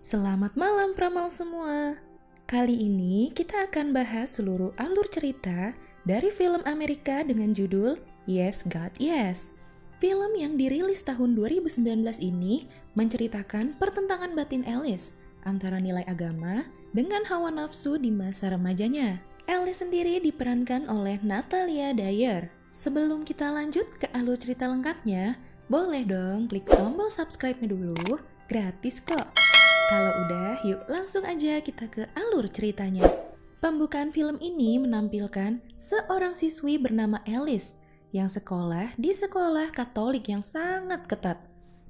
Selamat malam Pramal semua. Kali ini kita akan bahas seluruh alur cerita dari film Amerika dengan judul Yes God Yes. Film yang dirilis tahun 2019 ini menceritakan pertentangan batin Alice antara nilai agama dengan hawa nafsu di masa remajanya. Alice sendiri diperankan oleh Natalia Dyer. Sebelum kita lanjut ke alur cerita lengkapnya, boleh dong klik tombol subscribe-nya dulu, gratis kok. Kalau udah, yuk langsung aja kita ke alur ceritanya. Pembukaan film ini menampilkan seorang siswi bernama Alice yang sekolah di sekolah Katolik yang sangat ketat.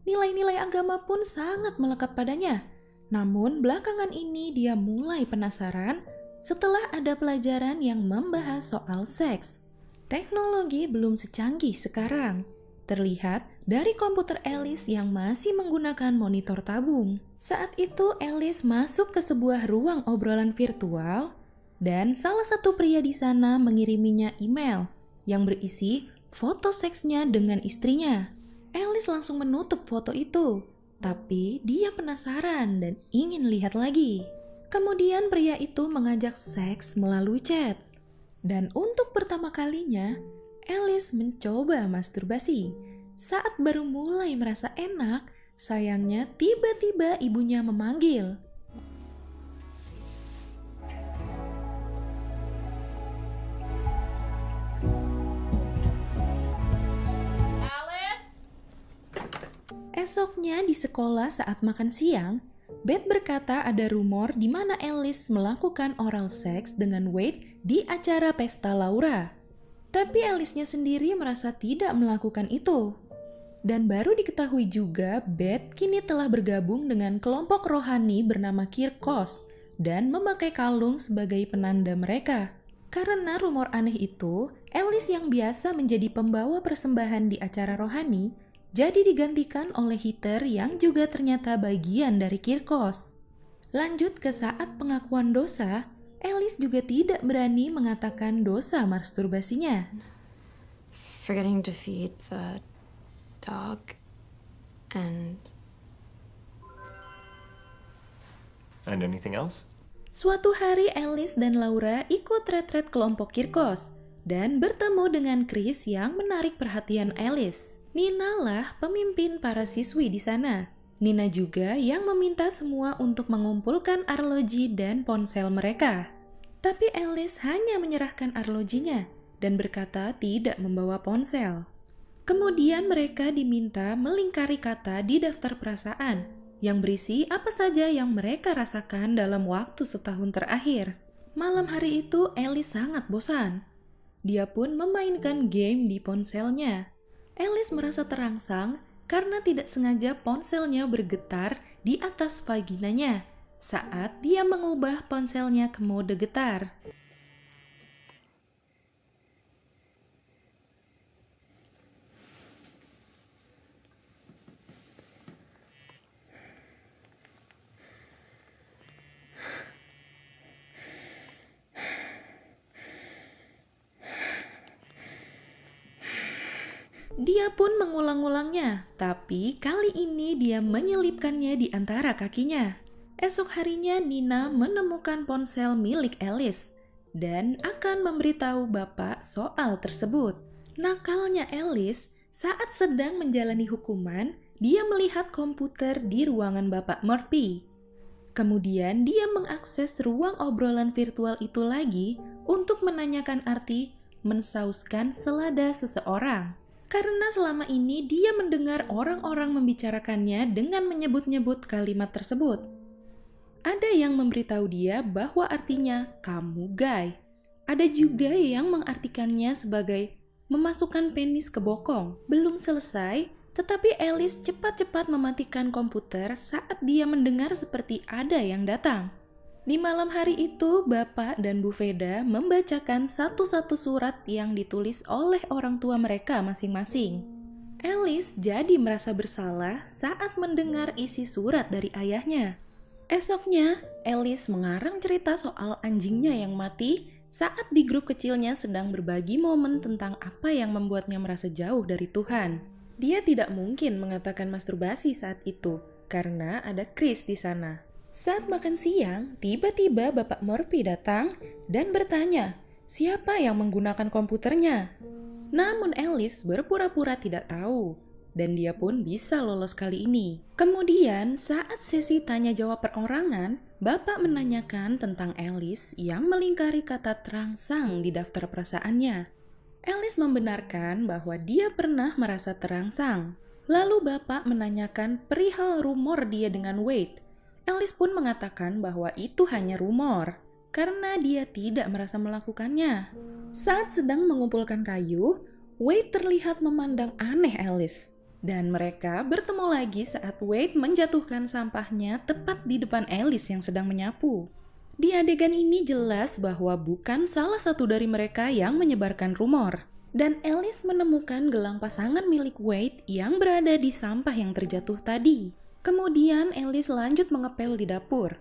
Nilai-nilai agama pun sangat melekat padanya. Namun belakangan ini dia mulai penasaran setelah ada pelajaran yang membahas soal seks. Teknologi belum secanggih sekarang. Terlihat dari komputer Alice yang masih menggunakan monitor tabung. Saat itu Alice masuk ke sebuah ruang obrolan virtual dan salah satu pria di sana mengiriminya email yang berisi foto seksnya dengan istrinya. Alice langsung menutup foto itu, tapi dia penasaran dan ingin lihat lagi. Kemudian pria itu mengajak seks melalui chat. Dan untuk pertama kalinya, Alice mencoba masturbasi. Saat baru mulai merasa enak, sayangnya tiba-tiba ibunya memanggil. Alice? Esoknya di sekolah saat makan siang, Beth berkata ada rumor di mana Alice melakukan oral seks dengan Wade di acara pesta Laura. Tapi Alice-nya sendiri merasa tidak melakukan itu. Dan baru diketahui juga Beth kini telah bergabung dengan kelompok rohani bernama Kirkos dan memakai kalung sebagai penanda mereka. Karena rumor aneh itu, Alice yang biasa menjadi pembawa persembahan di acara rohani jadi digantikan oleh Heather yang juga ternyata bagian dari Kirkos. Lanjut ke saat pengakuan dosa, Alice juga tidak berani mengatakan dosa masturbasinya. Forgetting to feed the dog and anything else? Suatu hari Alice dan Laura ikut retret kelompok Kirkos dan bertemu dengan Chris yang menarik perhatian Alice. Nina lah pemimpin para siswi di sana. Nina juga yang meminta semua untuk mengumpulkan arloji dan ponsel mereka. Tapi Alice hanya menyerahkan arlojinya dan berkata tidak membawa ponsel. Kemudian mereka diminta melingkari kata di daftar perasaan yang berisi apa saja yang mereka rasakan dalam waktu setahun terakhir. Malam hari itu Alice sangat bosan. Dia pun memainkan game di ponselnya. Alice merasa terangsang karena tidak sengaja ponselnya bergetar di atas vaginanya saat dia mengubah ponselnya ke mode getar. Dia pun mengulang-ulangnya, tapi kali ini dia menyelipkannya di antara kakinya. Esok harinya Nina menemukan ponsel milik Alice dan akan memberitahu bapak soal tersebut. Nakalnya Alice, saat sedang menjalani hukuman, dia melihat komputer di ruangan bapak Murphy. Kemudian dia mengakses ruang obrolan virtual itu lagi untuk menanyakan arti mensauskan selada seseorang. Karena selama ini dia mendengar orang-orang membicarakannya dengan menyebut-nyebut kalimat tersebut. Ada yang memberitahu dia bahwa artinya kamu gay. Ada juga yang mengartikannya sebagai memasukkan penis ke bokong. Belum selesai, tetapi Alice cepat-cepat mematikan komputer saat dia mendengar seperti ada yang datang. Di malam hari itu, Bapak dan Bu Veda membacakan satu-satu surat yang ditulis oleh orang tua mereka masing-masing. Alice jadi merasa bersalah saat mendengar isi surat dari ayahnya. Esoknya, Alice mengarang cerita soal anjingnya yang mati saat di grup kecilnya sedang berbagi momen tentang apa yang membuatnya merasa jauh dari Tuhan. Dia tidak mungkin mengatakan masturbasi saat itu, karena ada Chris di sana. Saat makan siang, tiba-tiba Bapak Murphy datang dan bertanya, siapa yang menggunakan komputernya? Namun Alice berpura-pura tidak tahu, dan dia pun bisa lolos kali ini. Kemudian saat sesi tanya jawab perorangan, Bapak menanyakan tentang Alice yang melingkari kata terangsang di daftar perasaannya. Alice membenarkan bahwa dia pernah merasa terangsang. Lalu Bapak menanyakan perihal rumor dia dengan Wade. Alice pun mengatakan bahwa itu hanya rumor, karena dia tidak merasa melakukannya. Saat sedang mengumpulkan kayu, Wade terlihat memandang aneh Alice. Dan mereka bertemu lagi saat Wade menjatuhkan sampahnya tepat di depan Alice yang sedang menyapu. Di adegan ini jelas bahwa bukan salah satu dari mereka yang menyebarkan rumor. Dan Alice menemukan gelang pasangan milik Wade yang berada di sampah yang terjatuh tadi. Kemudian Alice lanjut mengepel di dapur.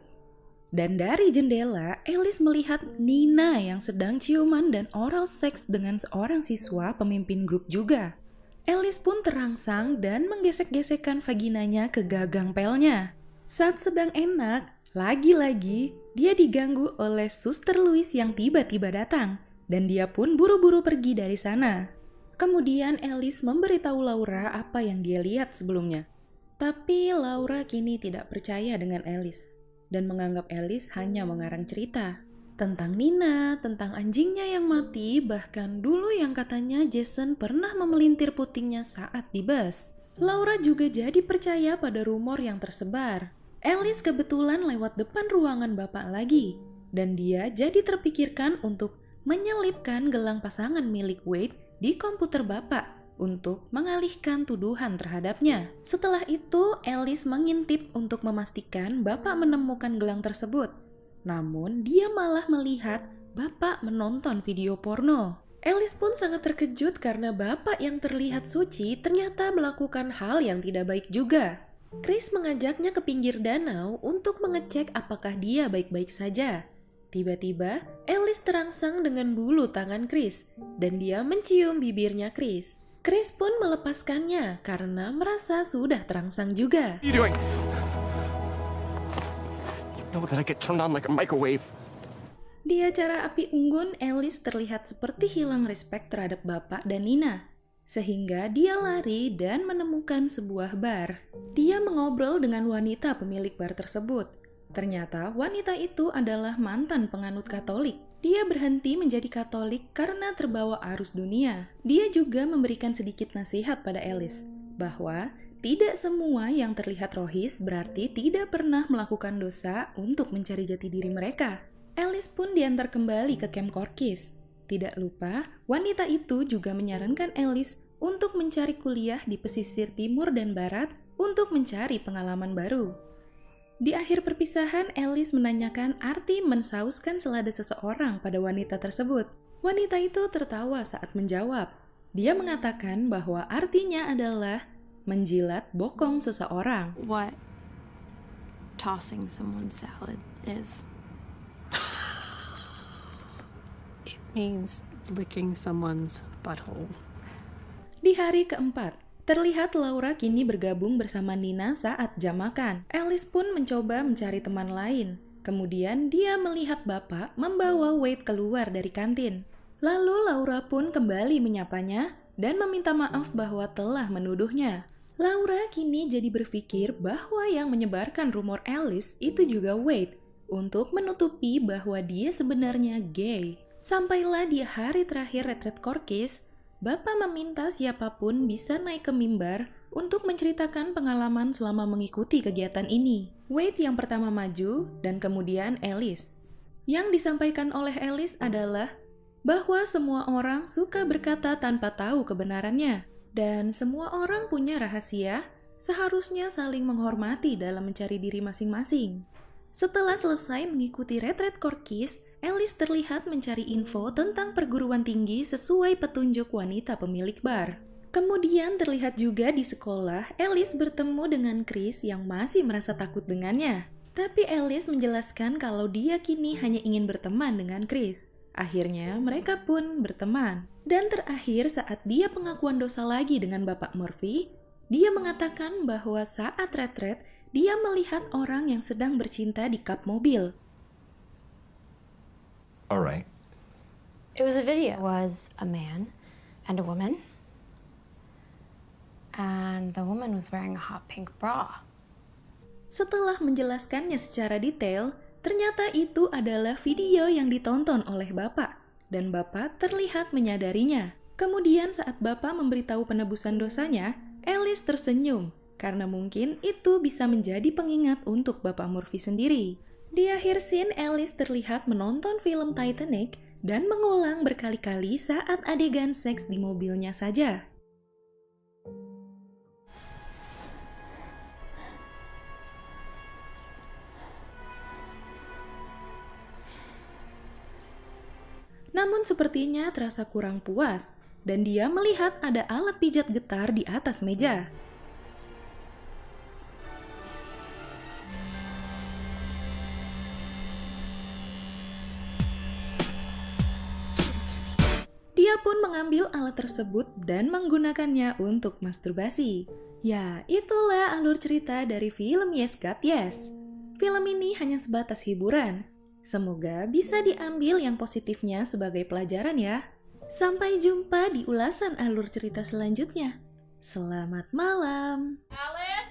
Dan dari jendela, Alice melihat Nina yang sedang ciuman dan oral seks dengan seorang siswa pemimpin grup juga. Alice pun terangsang dan menggesek-gesekkan vaginanya ke gagang pelnya. Saat sedang enak, lagi-lagi dia diganggu oleh Suster Louis yang tiba-tiba datang. Dan dia pun buru-buru pergi dari sana. Kemudian Alice memberitahu Laura apa yang dia lihat sebelumnya. Tapi Laura kini tidak percaya dengan Alice dan menganggap Alice hanya mengarang cerita tentang Nina, tentang anjingnya yang mati, bahkan dulu yang katanya Jason pernah memelintir putingnya saat di bus. Laura juga jadi percaya pada rumor yang tersebar. Alice kebetulan lewat depan ruangan Bapak lagi dan dia jadi terpikirkan untuk menyelipkan gelang pasangan milik Wade di komputer Bapak untuk mengalihkan tuduhan terhadapnya. Setelah itu, Alice mengintip untuk memastikan Bapak menemukan gelang tersebut. Namun, dia malah melihat Bapak menonton video porno. Alice pun sangat terkejut karena Bapak yang terlihat suci ternyata melakukan hal yang tidak baik juga. Chris mengajaknya ke pinggir danau untuk mengecek apakah dia baik-baik saja. Tiba-tiba, Alice terangsang dengan bulu tangan Chris, dan dia mencium bibirnya Chris. Chris pun melepaskannya karena merasa sudah terangsang juga. What are you doing? You know that I get turned on like a microwave. Di acara api unggun, Alice terlihat seperti hilang respek terhadap Bapak dan Nina. Sehingga dia lari dan menemukan sebuah bar. Dia mengobrol dengan wanita pemilik bar tersebut. Ternyata wanita itu adalah mantan penganut Katolik. Dia berhenti menjadi Katolik karena terbawa arus dunia. Dia juga memberikan sedikit nasihat pada Alice, bahwa tidak semua yang terlihat rohis berarti tidak pernah melakukan dosa untuk mencari jati diri mereka. Alice pun diantar kembali ke Camp Corkis. Tidak lupa, wanita itu juga menyarankan Alice untuk mencari kuliah di pesisir timur dan barat untuk mencari pengalaman baru. Di akhir perpisahan, Alice menanyakan arti mensauskan selada seseorang pada wanita tersebut. Wanita itu tertawa saat menjawab. Dia mengatakan bahwa artinya adalah menjilat bokong seseorang. What tossing someone's salad is. It means licking someone's butthole. Di hari keempat, terlihat Laura kini bergabung bersama Nina saat jam makan. Alice pun mencoba mencari teman lain. Kemudian dia melihat Bapak membawa Wade keluar dari kantin. Lalu Laura pun kembali menyapanya dan meminta maaf bahwa telah menuduhnya. Laura kini jadi berpikir bahwa yang menyebarkan rumor Alice itu juga Wade untuk menutupi bahwa dia sebenarnya gay. Sampailah di hari terakhir retret Corkis, Bapak meminta siapapun bisa naik ke mimbar untuk menceritakan pengalaman selama mengikuti kegiatan ini. Wade yang pertama maju dan kemudian Alice. Yang disampaikan oleh Alice adalah bahwa semua orang suka berkata tanpa tahu kebenarannya. Dan semua orang punya rahasia, seharusnya saling menghormati dalam mencari diri masing-masing. Setelah selesai mengikuti retret Corkis, Alice terlihat mencari info tentang perguruan tinggi sesuai petunjuk wanita pemilik bar. Kemudian terlihat juga di sekolah, Alice bertemu dengan Chris yang masih merasa takut dengannya. Tapi Alice menjelaskan kalau dia kini hanya ingin berteman dengan Chris. Akhirnya mereka pun berteman. Dan terakhir saat dia pengakuan dosa lagi dengan Bapak Murphy, Dia mengatakan bahwa saat retret, dia melihat orang yang sedang bercinta di kap mobil. All right. It was a video. It was a man and a woman. And the woman was wearing a hot pink bra. Setelah menjelaskannya secara detail, ternyata itu adalah video yang ditonton oleh Bapak, dan Bapak terlihat menyadarinya. Kemudian saat Bapak memberitahu penebusan dosanya, Alice tersenyum, karena mungkin itu bisa menjadi pengingat untuk Bapak Murphy sendiri. Di akhir scene, Alice terlihat menonton film Titanic dan mengulang berkali-kali saat adegan seks di mobilnya saja. Namun sepertinya terasa kurang puas, dan dia melihat ada alat pijat getar di atas meja. Dia pun mengambil alat tersebut dan menggunakannya untuk masturbasi. Ya, itulah alur cerita dari film Yes God Yes. Film ini hanya sebatas hiburan. Semoga bisa diambil yang positifnya sebagai pelajaran ya. Sampai jumpa di ulasan alur cerita selanjutnya. Selamat malam. Alice?